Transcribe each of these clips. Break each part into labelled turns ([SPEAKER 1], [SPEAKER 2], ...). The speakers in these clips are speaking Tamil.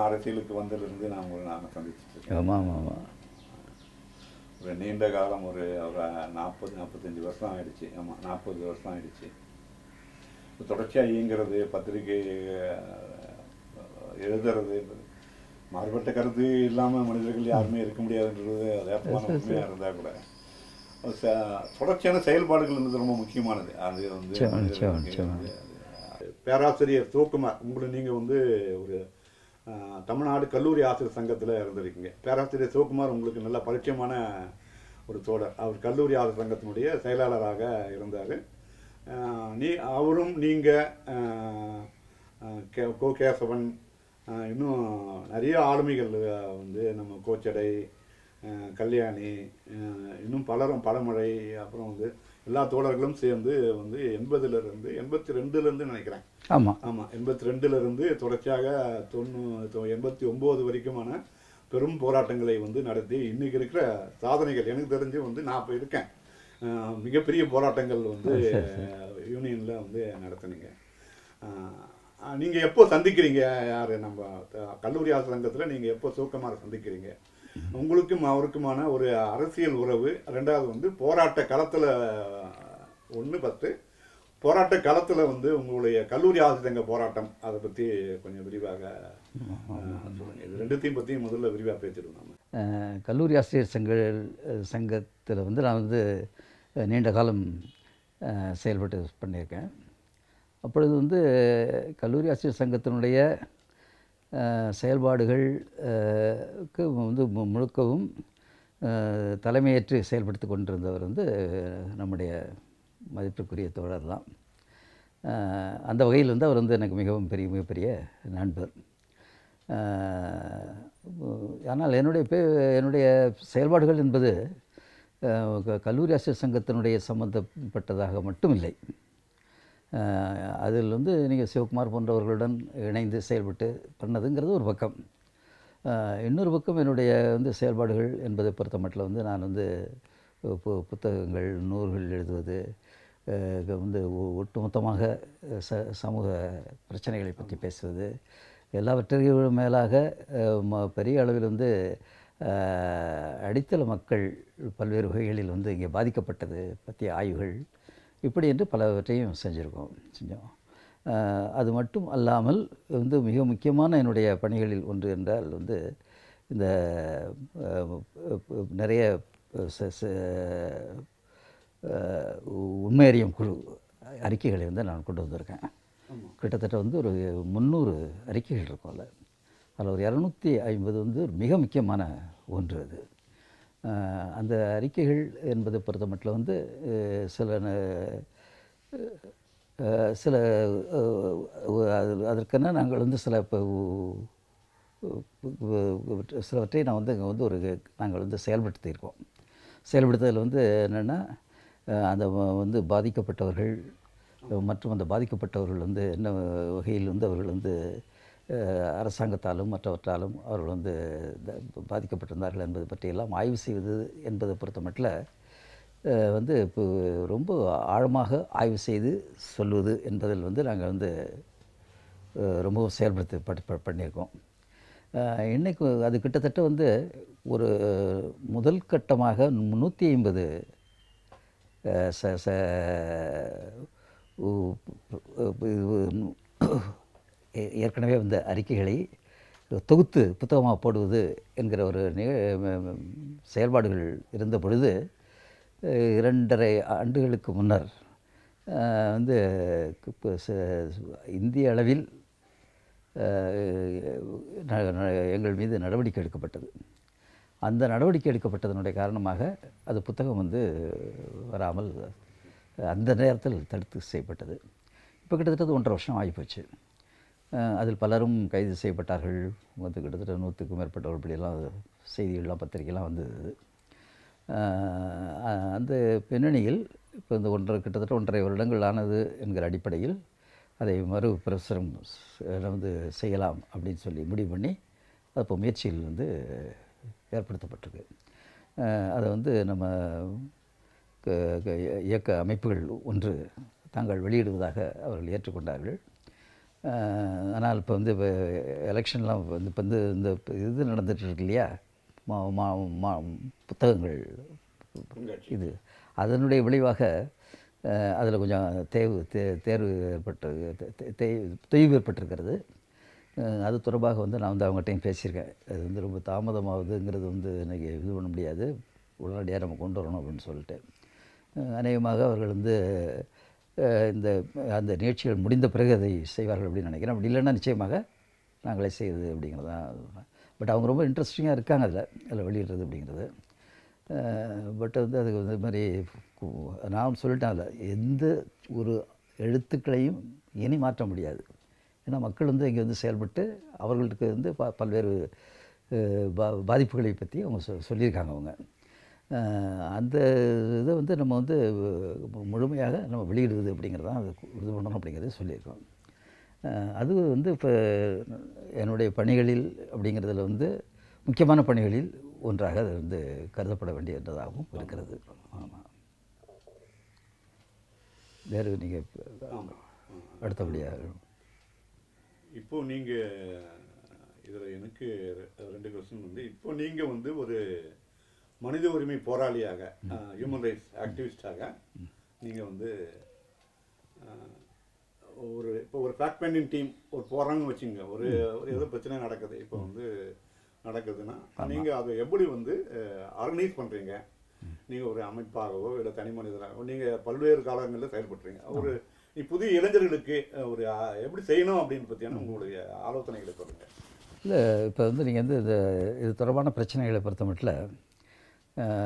[SPEAKER 1] அரசியலுக்கு வந்ததுலேருந்து நான் சந்திச்சிருக்கேன்.
[SPEAKER 2] ஆமாம் ஆமாம்.
[SPEAKER 1] ஒரு நீண்ட காலம் ஒரு 45 வருஷம் ஆயிடுச்சு. ஆமாம், 40 வருஷம் ஆயிடுச்சு. தொடர்ச்சியாக இயங்கிறது, பத்திரிகை எழுதுறது, மாறுபட்ட கருத்து இல்லாமல் மனிதர்கள் யாருமே இருக்க முடியாதுன்றது யதார்த்தமான உண்மையாக இருந்தால் கூட தொடர்ச்சியான செயல்பாடுகள் என்பது ரொம்ப முக்கியமானது. அது வந்து பேராசிரியர் சிவகுமார், உங்களை நீங்கள் வந்து ஒரு தமிழ்நாடு கல்லூரி ஆசிரியர் சங்கத்தில் இருந்திருக்கீங்க. பேராசிரியர் சிவகுமார் உங்களுக்கு நல்ல பரிச்சயமான ஒரு தோழர். அவர் கல்லூரி ஆசிரியர் சங்கத்தினுடைய செயலாளராக இருந்தார். அவரும் நீங்கள் கோ கேசவன், இன்னும் நிறைய ஆளுமைகள் வந்து நம்ம கோச்சடை, கல்யாணி, இன்னும் பலரும், பழமழை, அப்புறம் வந்து எல்லா தோழர்களும் சேர்ந்து வந்து 82லேருந்து நினைக்கிறேன்.
[SPEAKER 2] ஆமாம்
[SPEAKER 1] ஆமாம், 82லேருந்து தொடர்ச்சியாக 89 வரைக்குமான பெரும் போராட்டங்களை வந்து நடத்தி இன்றைக்கி இருக்கிற சாதனைகள் எனக்கு தெரிஞ்சு வந்து நான் இப்போ இருக்கேன். மிகப்பெரிய போராட்டங்கள் வந்து யூனியனில் வந்து நடத்துனீங்க. நீங்கள் எப்போ சந்திக்கிறீங்க? யார் நம்ம கல்லூரி ஆசிரியர் சங்கத்தில் நீங்கள் எப்போ சிவகுமாரை சந்திக்கிறீங்க? உங்களுக்கும் அவருக்குமான ஒரு அரசியல் உறவு, ரெண்டாவது வந்து போராட்ட களத்தில் ஃபஸ்ட்டு போராட்ட களத்தில் வந்து உங்களுடைய கல்லூரி ஆசிரியர் சங்க போராட்டம், அதை பற்றி கொஞ்சம் விரிவாக சொல்லுங்கள். இது ரெண்டுத்தையும் பற்றியும் முதல்ல விரிவாக பேசிடுவோம். நம்ம
[SPEAKER 2] கல்லூரி ஆசிரியர் சங்கத்தில் வந்து நான் வந்து நீண்ட காலம் செயல்பட்டு பண்ணியிருக்கேன். அப்பொழுது வந்து கல்லூரி ஆசிரியர் சங்கத்தினுடைய செயல்பாடுகளுக்கு வந்து முழுக்கவும் தலைமையேற்று செயல்படுத்தி கொண்டிருந்தவர் வந்து நம்முடைய மதிப்பிற்குரிய தோழர் தான். அந்த வகையில் வந்து அவர் வந்து எனக்கு மிகப்பெரிய நண்பர். ஆனால் என்னுடைய செயல்பாடுகள் என்பது கல்லூரி ஆசிரியர் சங்கத்தினுடைய சம்பந்தப்பட்டதாக மட்டும் இல்லை. அதில் வந்து நீங்கள் சிவகுமார் போன்றவர்களுடன் இணைந்து செயல்பட்டு பண்ணதுங்கிறது ஒரு பக்கம். இன்னொரு பக்கம் என்னுடைய வந்து செயல்பாடுகள் என்பதை பொறுத்த மட்டும் வந்து நான் வந்து புத்தகங்கள், நூல்கள் எழுதுவது, வந்து ஒட்டுமொத்தமாக சமூக பிரச்சனைகளை பற்றி பேசுவது, எல்லாவற்றையும் மேலாக பெரிய அளவில் வந்து அடித்தள மக்கள் பல்வேறு வகைகளில் வந்து இங்கே பாதிக்கப்பட்டது பற்றிய ஆய்வுகள், இப்படி என்று பலவற்றையும் செஞ்சோம். அது மட்டும் அல்லாமல் வந்து மிக முக்கியமான என்னுடைய பணிகளில் ஒன்று என்றால் வந்து இந்த நிறைய உண்மையறியும் குழு அறிக்கைகளை வந்து நான் கொண்டு வந்திருக்கேன். கிட்டத்தட்ட வந்து ஒரு 300 அறிக்கைகள் இருக்கும். அதில் ஒரு 250 வந்து மிக முக்கியமான ஒன்று. அது அந்த அறிக்கைகள் என்பதை பொறுத்த மட்டும் வந்து சில அதற்கென நாங்கள் வந்து சிலவற்றை நான் வந்து இங்கே வந்து நாங்கள் வந்து செயல்படுத்துதல் வந்து என்னென்னா, அந்த வந்து பாதிக்கப்பட்டவர்கள் மற்றும் அந்த பாதிக்கப்பட்டவர்கள் வந்து என்ன வகையில் வந்து அவர்கள் வந்து அரசாங்கத்தாலும் மற்றவற்றாலும் அவர்கள் வந்து பாதிக்கப்பட்டிருந்தார்கள் என்பது பற்றியெல்லாம் ஆய்வு செய்வது என்பதை பொறுத்த மட்டும் வந்து இப்போ ரொம்ப ஆழமாக ஆய்வு செய்து சொல்வது என்பதில் வந்து நாங்கள் வந்து ரொம்பவும் செயல்படுத்தி பண்ணியிருக்கோம். இன்றைக்கு அது கிட்டத்தட்ட வந்து ஒரு முதல் கட்டமாக 150 ஏற்கனவே வந்த அறிக்கைகளை தொகுத்து புத்தகமாக போடுவது என்கிற ஒரு செயல்பாடுகள் இருந்த பொழுது 2.5 ஆண்டுகளுக்கு முன்னர் வந்து இந்திய அளவில் எங்கள் மீது நடவடிக்கை எடுக்கப்பட்டது. அந்த நடவடிக்கை எடுக்கப்பட்டதனுடைய காரணமாக அது புத்தகம் வந்து வராமல் அந்த நேரத்தில் தடுத்து செய்யப்பட்டது. இப்போ கிட்டத்தட்ட 1.5 வருஷம் ஆகிப்போச்சு. அதில் பலரும் கைது செய்யப்பட்டார்கள். வந்து கிட்டத்தட்ட 100க்கும் மேற்பட்டவர்கள் இப்படியெல்லாம் செய்திகள்லாம் பத்திரிகைலாம் வந்தது. அந்த பின்னணியில் இப்போ இந்த கிட்டத்தட்ட 1.5 வருடங்கள் ஆனது என்கிற அடிப்படையில் அதை பிரசுரம் வந்து செய்யலாம் அப்படின்னு சொல்லி முடிவு பண்ணி அது இப்போ முயற்சியில் வந்து ஏற்படுத்தப்பட்டிருக்கு. அதை வந்து நம்ம இயக்க அமைப்புகள் ஒன்று தாங்கள் வெளியிடுவதாக அவர்கள் ஏற்றுக்கொண்டார்கள். ஆனால் இப்போ வந்து இப்போ எலெக்ஷன்லாம் வந்து இப்போ வந்து இந்த இது நடந்துட்டு இருக்கு இல்லையா, மா மா மா புத்தகங்கள் இது அதனுடைய விளைவாக அதில் கொஞ்சம் தேர்வு ஏற்பட்டு தொய்வு ஏற்பட்டிருக்கிறது. அது தொடர்பாக வந்து நான் வந்து அவங்ககிட்டையும் பேசியிருக்கேன். அது வந்து ரொம்ப தாமதமாகுதுங்கிறது வந்து இன்றைக்கி இது பண்ண முடியாது, உடனடியாக நம்ம கொண்டு வரணும் அப்படின்னு சொல்லிட்டு அநேகமாக அவர்கள் வந்து இந்த அந்த நிகழ்ச்சிகள் முடிந்த பிறகு அதை செய்வார்கள் அப்படின்னு நினைக்கிறேன். அப்படி இல்லைன்னா நிச்சயமாக நாங்களே செய்யுது அப்படிங்கிறது தான். பட் அவங்க ரொம்ப இன்ட்ரெஸ்டிங்காக இருக்காங்க அதில் வெளியிடுறது அப்படிங்கிறது. பட் வந்து அதுக்கு வந்து மாதிரி நான் சொல்லிட்டேன், அதில் எந்த ஒரு எழுத்துக்களையும் இனி மாற்ற முடியாது. ஏன்னா மக்கள் வந்து இங்கே வந்து செயல்பட்டு அவர்களுக்கு வந்து பல்வேறு பாதிப்புகளை பற்றி அவங்க சொல்லியிருக்காங்க. அவங்க அந்த இதை வந்து நம்ம வந்து முழுமையாக நம்ம வெளியிடுவது அப்படிங்கிறது தான் அது இது பண்ணணும் அப்படிங்கிறத சொல்லியிருக்கோம். அது வந்து இப்போ என்னுடைய பணிகளில் அப்படிங்கிறதுல வந்து முக்கியமான பணிகளில் ஒன்றாக அது வந்து கருதப்பட வேண்டியதாகவும் இருக்கிறது. ஆமாம். வேறு நீங்கள் அடுத்தபடியாக
[SPEAKER 1] இப்போ நீங்கள் இதில் எனக்கு 2 கொஸ்டின் வந்து, இப்போ நீங்கள் வந்து ஒரு மனித உரிமை போராளியாக, ஹியூமன் ரைட்ஸ் ஆக்டிவிஸ்டாக நீங்கள் வந்து இப்போ ஒரு ஃபேக்ட் ஃபைண்டிங் டீம் ஒரு போகிறாங்கன்னு வச்சுங்க, ஒரு ஏதோ பிரச்சனை நடக்குது இப்போ வந்து நடக்குதுன்னா நீங்கள் அதை எப்படி வந்து ஆர்கனைஸ் பண்ணுறீங்க? நீங்கள் ஒரு அமைப்பாகவோ இல்லை தனி மனிதராகவோ நீங்கள் பல்வேறு காலங்களில் செயல்படுறீங்க. ஒரு புதிய இளைஞர்களுக்கு ஒரு எப்படி செய்யணும் அப்படின்னு பற்றியான உங்களுடைய ஆலோசனைகளை சொல்லுங்கள்.
[SPEAKER 2] இல்லை, இப்போ வந்து நீங்கள் வந்து இது தொடர்பான பிரச்சனைகளை பொறுத்த மட்டும்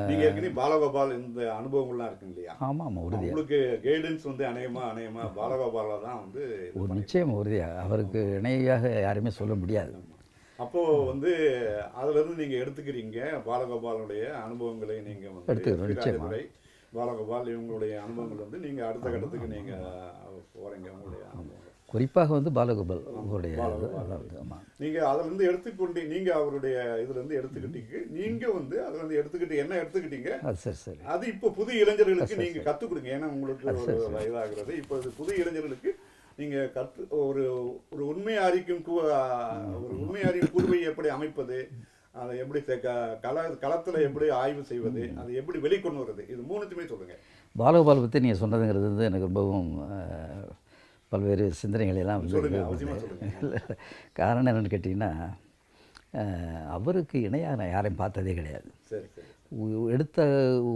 [SPEAKER 1] நீங்கள் ஏற்கனவே பாலகோபால் இந்த அனுபவங்கள்லாம் இருக்குங்க இல்லையா?
[SPEAKER 2] ஆமாம், உறுதியாக
[SPEAKER 1] உங்களுக்கு கைடன்ஸ் வந்து அநேகமாக பாலகோபாலா தான் வந்து
[SPEAKER 2] ஒரு நிச்சயம் உறுதியாக அவருக்கு இணையாக யாருமே சொல்ல முடியாது.
[SPEAKER 1] அப்போது வந்து அதிலிருந்து நீங்கள் எடுத்துக்கிறீங்க பாலகோபாலுடைய அனுபவங்களை நீங்கள் வந்து
[SPEAKER 2] எடுத்துக்கிறோம்.
[SPEAKER 1] பாலகோபால் இவங்களுடைய அனுபவங்கள் வந்து நீங்கள் அடுத்த கட்டத்துக்கு நீங்கள் போகிறீங்க. உங்களுடைய அனுபவங்கள்
[SPEAKER 2] குறிப்பாக வந்து பாலகோபால் உங்களுடைய
[SPEAKER 1] நீங்கள் அதிலிருந்து எடுத்துக்கொண்டு நீங்கள் அவருடைய இதுலேருந்து எடுத்துக்கிட்டீங்க. நீங்கள் வந்து அதிலிருந்து எடுத்துக்கிட்டு என்ன எடுத்துக்கிட்டீங்க,
[SPEAKER 2] சரி
[SPEAKER 1] அது இப்போ புது இளைஞர்களுக்கு நீங்கள் கற்றுக் கொடுங்க. ஏன்னா உங்களுக்கு ஒரு இதாகிறது. இப்போ புது இளைஞர்களுக்கு நீங்கள் ஒரு ஒரு உண்மை அறிக்கும் ஒரு உண்மை அறியும் கூறுவை எப்படி அமைப்பது, அதை எப்படி களத்தில் எப்படி ஆய்வு செய்வது, அதை எப்படி வெளிக்கொண்டு வருது, இது 3த்துமே சொல்லுங்கள்.
[SPEAKER 2] பாலகோபால் பற்றி நீங்கள் சொன்னதுங்கிறது வந்து எனக்கு ரொம்பவும் பல்வேறு சிந்தனைகளெல்லாம் காரணம் என்னென்னு கேட்டிங்கன்னா, அவருக்கு இணையாக நான் யாரையும் பார்த்ததே கிடையாது. எடுத்த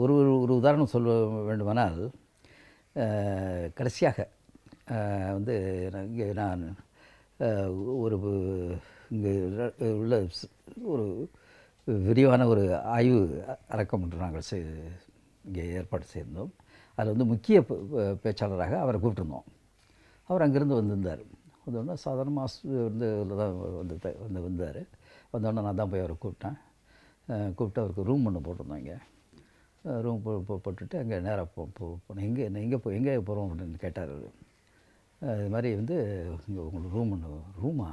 [SPEAKER 2] ஒரு உதாரணம் சொல்ல வேண்டுமானால், கடைசியாக வந்து இங்கே நான் ஒரு இங்கே உள்ள ஒரு விரிவான ஒரு ஆய்வு அரங்கம் ஒன்று நாங்கள் இங்கே ஏற்பாடு செய்திருந்தோம். அதில் வந்து முக்கிய பேச்சாளராக அவரை கூப்பிட்டுருந்தோம். அவர் அங்கேருந்து வந்திருந்தார். வந்தோடனே சாதாரண வந்து தான் வந்தார். வந்தோடனே நான் தான் போய் அவரை கூப்பிட்டேன். கூப்பிட்டு அவருக்கு ரூம் ஒன்று போட்டிருந்தோம். இங்கே ரூம் போட்டுட்டு அங்கே நேராக போனோம். எங்கே போகிறோம் அப்படின்னு கேட்டார் அவர். இது மாதிரி வந்து இங்கே உங்களுக்கு ரூமா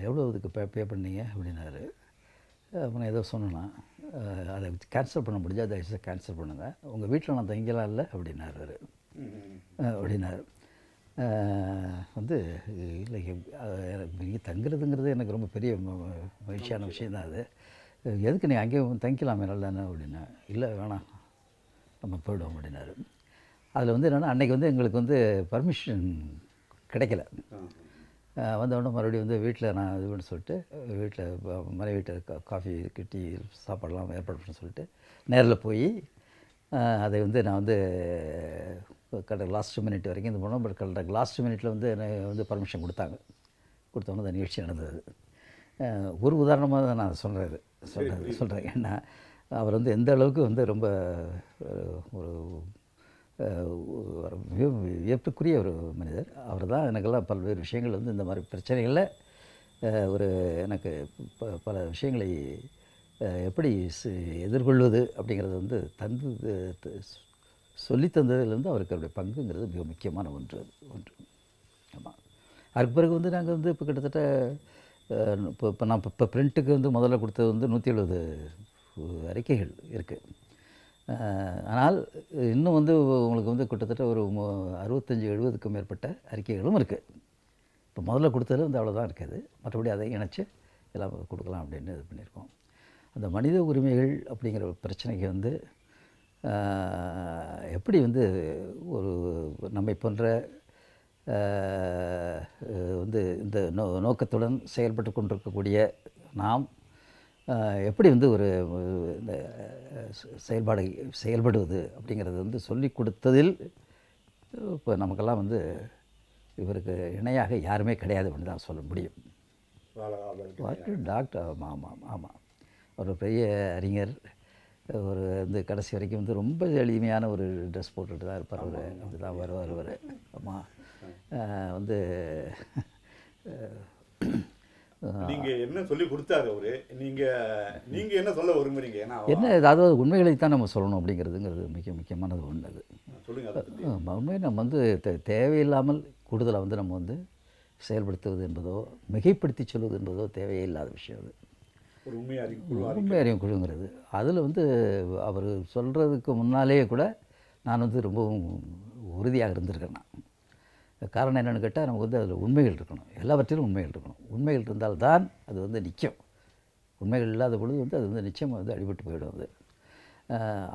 [SPEAKER 2] எவ்வளோ இதுக்கு பே பண்ணீங்க அப்படின்னாரு. அப்புறம் ஏதோ சொன்னேன்னா, அதை கேன்சல் பண்ண முடிஞ்சா அதை கேன்சல் பண்ணுங்கள், உங்கள் வீட்டில் நான் தங்கலாம் இல்லை அப்படின்னாரு. அப்படின்னாரு வந்து இல்லை எனக்கு நீங்கள் தங்குறதுங்கிறது எனக்கு ரொம்ப பெரிய மகிழ்ச்சியான விஷயந்தான். அது எதுக்கு நீ அங்கேயும் தங்கிக்கலாமே நல்லதானே அப்படின்னா, இல்லை வேணாம் நம்ம போய்டுவோம் அப்படின்னாரு. அதில் வந்து என்னென்னா, அன்றைக்கி வந்து எங்களுக்கு வந்து பர்மிஷன் கிடைக்கல. வந்தவுடனே மறுபடியும் வந்து வீட்டில் நான் இது பண்ணி சொல்லிட்டு வீட்டில் மனைவிட்ட காஃபி டீ சாப்பாடெல்லாம் ஏற்பாடு பண்ண சொல்லிட்டு நேரில் போய் அதை வந்து நான் வந்து லாஸ்ட் மினிட் வரைக்கும் இது பண்ணோம். பட் லாஸ்ட் மினிட்டில் வந்து எனக்கு வந்து பர்மிஷன் கொடுத்தோன்னே அந்த நிகழ்ச்சி நடந்தது. ஒரு உதாரணமாக தான் நான் சொல்கிறேன். ஏன்னா அவர் வந்து எந்த அளவுக்கு வந்து ரொம்ப ஒரு வியப்புக்குரிய ஒரு மனிதர். அவர் தான் எனக்கெல்லாம் பல்வேறு விஷயங்கள் வந்து இந்த மாதிரி பிரச்சனைகளில் ஒரு எனக்கு பல விஷயங்களை எப்படி எதிர்கொள்வது அப்படிங்கிறது வந்து சொல்லித்தந்ததுலேருந்து அவருக்கு அவருடைய பங்குங்கிறது மிக முக்கியமான ஒன்று. ஆமாம். அதுக்கு பிறகு வந்து நாங்கள் வந்து இப்போ கிட்டத்தட்ட இப்போ நான் இப்போ பிரிண்ட்டுக்கு வந்து முதல்ல கொடுத்தது வந்து 170 அறிக்கைகள் இருக்குது. ஆனால் இன்னும் வந்து உங்களுக்கு வந்து கிட்டத்தட்ட ஒரு 65-70க்கும் மேற்பட்ட அறிக்கைகளும் இருக்குது. இப்போ முதல்ல கொடுத்தது வந்து அவ்வளோதான் இருக்குது. மற்றபடி அதை இணைச்சு எல்லாம் கொடுக்கலாம் அப்படின்னு இது பண்ணியிருக்கோம். அந்த மனித உரிமைகள் அப்படிங்கிற ஒரு பிரச்சனைக்கு வந்து எப்படி வந்து ஒரு நம்மை போன்ற வந்து இந்த நோக்கத்துடன் செயல்பட்டு கொண்டிருக்கக்கூடிய நாம் எப்படி வந்து ஒரு இந்த செயல்படுவது அப்படிங்கிறது வந்து சொல்லி கொடுத்ததில் இப்போ நமக்கெல்லாம் வந்து இவருக்கு இணையாக யாருமே கிடையாது அப்படின்னு தான் சொல்ல முடியும். டாக்டர் ஆமாம் ஒரு பெரிய அறிஞர். ஒரு வந்து கடைசி வரைக்கும் வந்து ரொம்ப எளிமையான ஒரு ட்ரெஸ் போட்டுட்டு தான் இருப்பார். அவர் அப்படி தான் வருவார். ஆமாம் வந்து
[SPEAKER 1] நீங்கள் என்ன சொல்லி கொடுத்தாரு அவரு? நீங்கள் என்ன சொல்ல விரும்புகிறீங்க?
[SPEAKER 2] என்ன அதாவது உண்மைகளை தான் நம்ம சொல்லணும் அப்படிங்கிறதுங்கிறது முக்கியமானது ஒன்று. அது
[SPEAKER 1] சொல்லுங்கள்.
[SPEAKER 2] உண்மையை நம்ம வந்து தேவையில்லாமல் கூடுதலாக வந்து நம்ம வந்து செயல்படுத்துவது என்பதோ மிகைப்படுத்தி சொல்வது என்பதோ தேவையே இல்லாத விஷயம். அது
[SPEAKER 1] ஒரு உண்மை
[SPEAKER 2] அறியும் குழுங்கிறது. அதில் வந்து அவர் சொல்கிறதுக்கு முன்னாலேயே கூட நான் வந்து ரொம்பவும் உறுதியாக இருந்திருக்கேன். காரணம் என்னென்னு கேட்டால் நமக்கு வந்து அதில் உண்மைகள் இருக்கணும். எல்லாவற்றிலும் உண்மைகள் இருக்கணும். உண்மைகள் இருந்தால்தான் அது வந்து நிற்கும். உண்மைகள் இல்லாத பொழுது வந்து அது வந்து நிச்சயமாக வந்து அடிபட்டு போயிடும். அது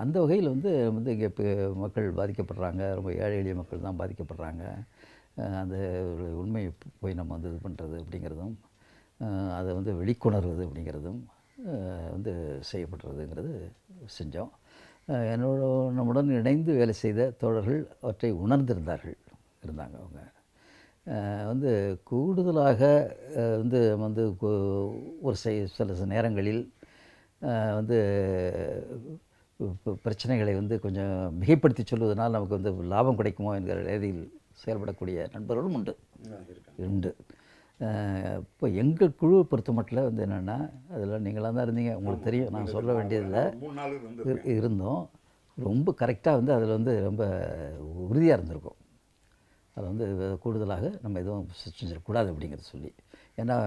[SPEAKER 2] அந்த வகையில் வந்து இங்கே இப்போ மக்கள் பாதிக்கப்படுறாங்க. ரொம்ப ஏழை எளிய மக்கள் தான் பாதிக்கப்படுறாங்க. அந்த ஒரு உண்மையை போய் நம்ம வந்து இது பண்ணுறது அப்படிங்கிறதும் அதை வந்து வெளிக்கொணர்வது அப்படிங்கிறதும் வந்து செய்யப்படுறதுங்கிறது செஞ்சோம். நம்முடன் இணைந்து வேலை செய்த தோழர்கள் அவற்றை இருந்தாங்க. அவங்க வந்து கூடுதலாக வந்து ஒரு சில நேரங்களில் வந்து பிரச்சனைகளை வந்து கொஞ்சம் மிகைப்படுத்தி சொல்வதனால் நமக்கு வந்து லாபம் கிடைக்குமோ என்கிற ரீதியில் செயல்படக்கூடிய நண்பர்களும் உண்டு. இப்போ எங்கள் குழுவை பொறுத்த மட்டும் வந்து என்னென்னா, அதில் நீங்களாக தான் இருந்தீங்க, உங்களுக்கு தெரியும், நான் சொல்ல வேண்டியதில்லை. இருந்தோம். ரொம்ப கரெக்டாக வந்து அதில் வந்து ரொம்ப உறுதியாக இருந்திருக்கும். அதில் வந்து கூடுதலாக நம்ம எதுவும் செஞ்சிடக்கூடாது அப்படிங்கிறத சொல்லி. ஏன்னா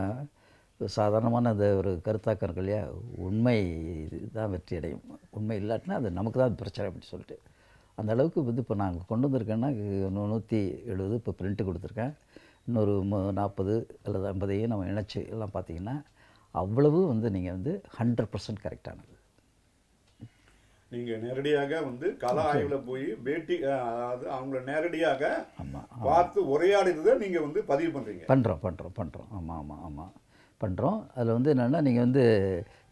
[SPEAKER 2] சாதாரணமான அந்த ஒரு கருத்தாக்கம் இருக்கு இல்லையா, உண்மை தான் வெற்றி அடையும், உண்மை இல்லாட்டினா அது நமக்கு தான் பிரச்சனை அப்படின்னு சொல்லிட்டு அந்த அளவுக்கு வந்து இப்போ நாங்கள் கொண்டு வந்திருக்கேன்னா 170 இப்போ பிரிண்ட்டு கொடுத்துருக்கேன். இன்னொரு 40 அல்லது 50 நம்ம இணைச்சி எல்லாம் பார்த்தீங்கன்னா அவ்வளவு வந்து நீங்கள் வந்து 100% கரெக்டானது.
[SPEAKER 1] நீங்கள் நேரடியாக வந்து கல ஆய்வில் போய் பேட்டி, அதாவது அவங்கள நேரடியாக பார்த்து உரையாடுறதை நீங்கள் வந்து பதிவு பண்ணுறீங்க.
[SPEAKER 2] பண்ணுறோம். ஆமாம் பண்ணுறோம். அதில் வந்து என்னென்னா, நீங்கள் வந்து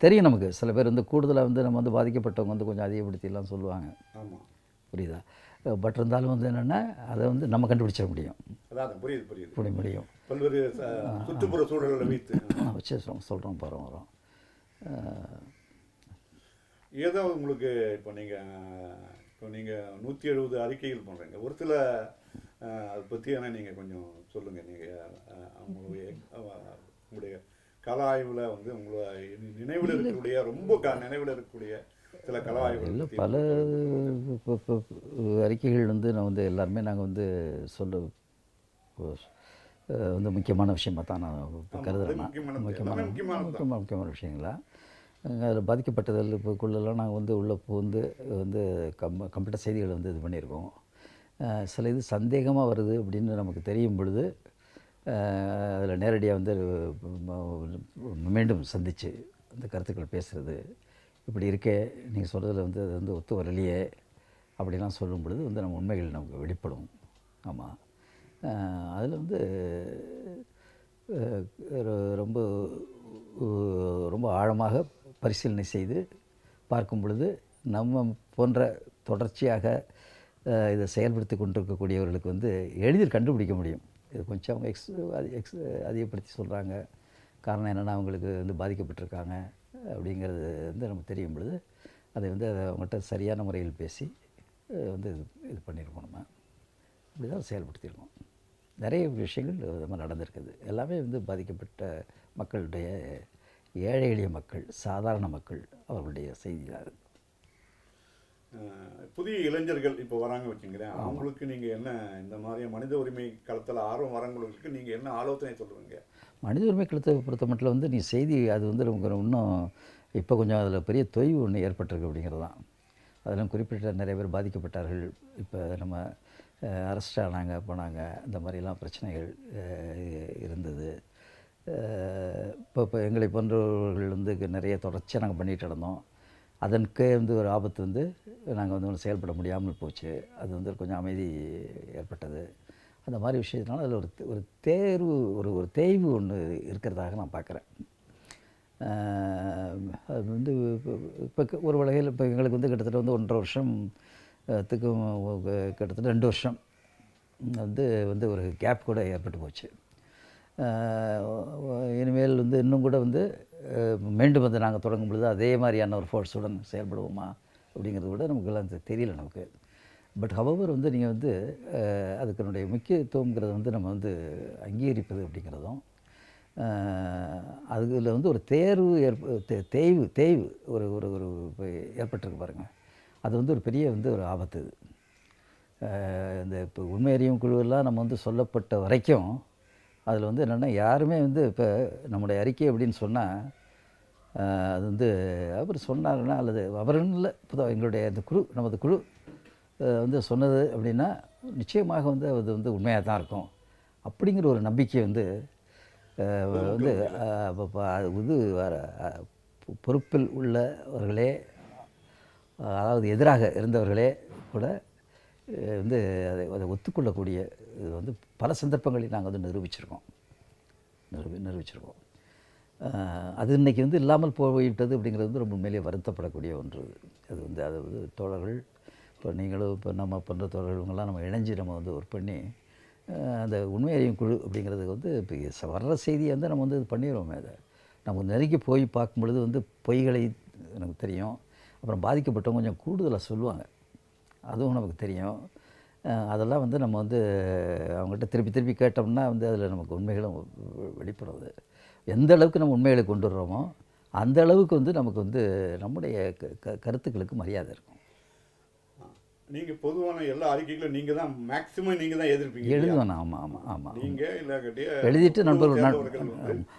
[SPEAKER 2] தெரியும் நமக்கு சில பேர் வந்து கூடுதலாக வந்து நம்ம வந்து பாதிக்கப்பட்டவங்க வந்து கொஞ்சம் அதிகப்படுத்திலாம் சொல்லுவாங்க.
[SPEAKER 1] ஆமாம்,
[SPEAKER 2] புரியுதா? பட் இருந்தாலும் வந்து என்னென்னா அதை வந்து நம்ம கண்டுபிடிச்சிட முடியும்.
[SPEAKER 1] அதான் புரியுது
[SPEAKER 2] முடியும்.
[SPEAKER 1] பல்வேறு சுற்றுப்புற சூழல்களை
[SPEAKER 2] வச்சு சொல்கிறோம் வரோம்.
[SPEAKER 1] ஏதோ உங்களுக்கு இப்போ நீங்கள் 170 அறிக்கைகள் பண்ணுறீங்க. ஒரு சில அதை பற்றியான நீங்கள் கொஞ்சம் சொல்லுங்கள். நீங்கள் உங்களுடைய கல ஆய்வில் வந்து உங்களை நினைவில் இருக்கக்கூடிய நினைவில் இருக்கக்கூடிய சில கல ஆய்வுகள்
[SPEAKER 2] இல்லை, பல அறிக்கைகள் வந்து நான் வந்து எல்லாருமே நாங்கள் வந்து வந்து முக்கியமான விஷயமாக தான் நான் கருதுகிறேன். முக்கியமான விஷயங்களா அதில் பாதிக்கப்பட்டதில் இப்போக்குள்ளெல்லாம் நாங்கள் வந்து உள்ளே வந்து கம்ப்யூட்டர் செய்திகளை வந்து இது பண்ணியிருக்கோம். சில இது சந்தேகமாக வருது அப்படின்னு நமக்கு தெரியும் பொழுது அதில் நேரடியாக வந்து மீண்டும் சந்தித்து அந்த கருத்துக்கள் பேசுகிறது, இப்படி இருக்கே நீங்கள் சொல்கிறதுல வந்து அது வந்து ஒத்து வரலையே அப்படிலாம் சொல்லும் பொழுது வந்து நம்ம உண்மைகள் நமக்கு வெளிப்படும். ஆமாம், அதில் வந்து ரொம்ப ரொம்ப ஆழமாக பரிசீலனை செய்து பார்க்கும் பொழுது நம்ம போன்ற தொடர்ச்சியாக இதை செயல்படுத்தி கொண்டிருக்கக்கூடியவர்களுக்கு வந்து எளிதில் கண்டுபிடிக்க முடியும். இது கொஞ்சம் அவங்க அதிகப்படுத்தி சொல்கிறாங்க. காரணம் என்னென்னா அவங்களுக்கு வந்து பாதிக்கப்பட்டிருக்காங்க அப்படிங்கிறது வந்து நமக்கு தெரியும் பொழுது அதை வந்து அவங்கள்ட்ட சரியான முறையில் பேசி வந்து இது பண்ணியிருக்கோம். நம்ம இப்படி தான் செயல்படுத்தியிருக்கோம். நிறைய விஷயங்கள் இது மாதிரி நடந்திருக்குது. எல்லாமே வந்து பாதிக்கப்பட்ட மக்களுடைய, ஏழை எளிய மக்கள், சாதாரண மக்கள், அவர்களுடைய செய்தி தான்.
[SPEAKER 1] புதிய இளைஞர்கள் இப்போ வராங்க வச்சுங்கிறேன், அவங்களுக்கு நீங்கள் என்ன இந்த மாதிரி மனித உரிமை களத்தில் ஆர்வம் வரவங்களுக்கு நீங்கள் என்ன ஆலோசனை சொல்லுவீங்க?
[SPEAKER 2] மனித உரிமை களத்தை பொறுத்த மட்டும் வந்து நீ செய்தி அது வந்து நமக்கு இன்னும் இப்போ கொஞ்சம் அதில் பெரிய தொய்வு ஒன்று ஏற்பட்டிருக்கு அப்படிங்கிறது தான். அதெல்லாம் குறிப்பிட்ட நிறைய பேர் பாதிக்கப்பட்டார்கள். இப்போ நம்ம அரெஸ்ட் ஆனாங்க, போனாங்க. இந்த மாதிரிலாம் பிரச்சனைகள் இருந்தது. இப்போ எங்களை போன்றவர்கள் வந்து நிறைய தொடர்ச்சியாக நாங்கள் பண்ணிகிட்டு இருந்தோம். அதற்கே வந்து ஒரு ஆபத்து வந்து நாங்கள் வந்து ஒன்று செயல்பட முடியாமல் போச்சு. அது வந்து கொஞ்சம் அமைதி ஏற்பட்டது. அந்த மாதிரி விஷயத்தினால அதில் ஒரு தேர்வு ஒரு தேய்வு ஒன்று இருக்கிறதாக நான் பார்க்குறேன். அது வந்து இப்போ ஒரு வகையில் இப்போ எங்களுக்கு வந்து கிட்டத்தட்ட வந்து 1.5 வருஷத்துக்கும் கிட்டத்தட்ட 2 வருஷம் வந்து ஒரு கேப் கூட ஏற்பட்டு போச்சு. இனிமேல் வந்து இன்னும் கூட வந்து மீண்டும் வந்து நாங்கள் தொடங்கும் பொழுது அதே மாதிரியான ஒரு ஃபோர்ஸுடன் செயல்படுவோமா அப்படிங்கிறத விட நமக்குலாம் தெரியல நமக்கு. பட் ஹவவர் வந்து நீங்கள் வந்து அதுக்குனுடைய முக்கியத்துவங்கிறத வந்து நம்ம வந்து அங்கீகரிப்பது அப்படிங்கிறதும் அதில் வந்து ஒரு தேய்வு ஒரு ஒரு ஒரு ஏற்பட்டிருக்கு பாருங்கள். அது வந்து ஒரு பெரிய வந்து ஒரு ஆபத்து. இந்த இப்போ உண்மை அறியும் குழுவெல்லாம் நம்ம வந்து சொல்லப்பட்ட வரைக்கும் அதில் வந்து என்னென்னா யாருமே வந்து இப்போ நம்முடைய அறிக்கை அப்படின்னு சொன்னால் அது வந்து அவர் சொன்னாருன்னா அல்லது அவருன்னு இல்லை, இப்போ எங்களுடைய அந்த நமது குழு வந்து சொன்னது அப்படின்னா நிச்சயமாக வந்து அது வந்து உண்மையாக தான் இருக்கும் அப்படிங்கிற ஒரு நம்பிக்கை வந்து வந்து இது பொறுப்பில் உள்ளவர்களே, அதாவது எதிராக இருந்தவர்களே கூட வந்து அதை ஒத்துக்கொள்ளக்கூடிய இது வந்து பல சந்தர்ப்பங்களில் நாங்கள் வந்து நிரூபிச்சிருக்கோம். அது இன்றைக்கி வந்து இல்லாமல் போய்விட்டது அப்படிங்கிறது வந்து ரொம்ப உண்மையிலேயே வருத்தப்படக்கூடிய ஒன்று. அது வந்து தோழர்கள், இப்போ நீங்களும் இப்போ நம்ம பண்ணுற தோழர்கள்லாம் நம்ம இணைஞ்சு நம்ம வந்து ஒர்க் பண்ணி அந்த உண்மை அறியும் குழு அப்படிங்கிறது வந்து இப்போ வர்ற செய்தியை வந்து நம்ம வந்து இது பண்ணிடுவோமே. அதை நம்ம நெருங்கி போய் பார்க்கும் பொழுது வந்து பொய்களை நமக்கு தெரியும். அப்புறம் பாதிக்கப்பட்டவங்க கொஞ்சம் கூடுதலாக சொல்லுவாங்க, அதுவும் நமக்கு தெரியும். அதெல்லாம் வந்து நம்ம வந்து அவங்ககிட்ட திருப்பி கேட்டோம்னா வந்து அதில் நமக்கு உண்மைகளும் வெளிப்படுறது. எந்த அளவுக்கு நம்ம உண்மைகளை கொண்டு வர்றோமோ அந்த அளவுக்கு வந்து நமக்கு வந்து நம்முடைய கருத்துக்களுக்கு மரியாதை இருக்கும்.
[SPEAKER 1] நீங்கள் பொதுவான எல்லா அறிக்கைகளும் நீங்கள் தான் மேக்ஸிமம் நீங்கள் தான் எதிர்ப்பீங்க,
[SPEAKER 2] எழுதுவேன். ஆமாம்
[SPEAKER 1] நீங்கள் இல்லாட்டி
[SPEAKER 2] எழுதிட்டு நண்பர்கள்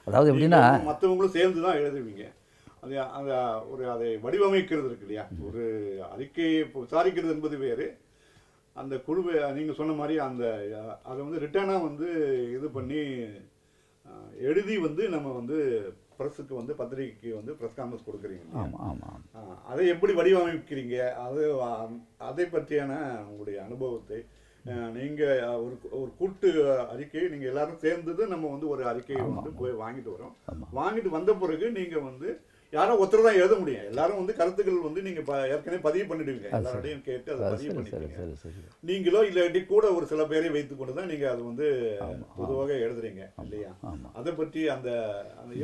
[SPEAKER 2] அதாவது எப்படின்னா
[SPEAKER 1] மற்றவங்களும் சேர்ந்து தான் எழுதுவீங்க. அதை வடிவமைக்கிறது இருக்கு இல்லையா, ஒரு அறிக்கையை விசாரிக்கிறது என்பது வேறு. அந்த குழுவை நீங்கள் சொன்ன மாதிரி அதை வந்து ரிட்டர்னாக வந்து இது பண்ணி எழுதி வந்து நம்ம வந்து ப்ரெஸ்ஸுக்கு வந்து பத்திரிகைக்கு வந்து ப்ரெஸ் கான்ஃபரன்ஸ் கொடுக்குறீங்க.
[SPEAKER 2] ஆமாம்.
[SPEAKER 1] அதை எப்படி வடிவமைக்கிறீங்க, அதை பற்றியான உங்களுடைய அனுபவத்தை நீங்கள் ஒரு கூட்டு அறிக்கை நீங்கள் எல்லாரும் சேர்ந்தது நம்ம வந்து ஒரு அறிக்கையை வந்து போய் வாங்கிட்டு வரோம். வாங்கிட்டு வந்த பிறகு நீங்கள் வந்து யாரும் ஒருத்தர் தான் எழுத முடியும். எல்லாரும் வந்து கருத்துக்கள் வந்து நீங்கள் ஏற்கனவே பதிவு பண்ணிடுவீங்க, எல்லாரோடையும் கேட்டு அதை பதிவு பண்ணிடுவீங்க. நீங்களோ இல்லாட்டி கூட ஒரு சில பேரை வைத்துக் கொண்டு தான் நீங்கள் அது வந்து பொதுவாக எழுதுறீங்க இல்லையா? அதை பற்றி அந்த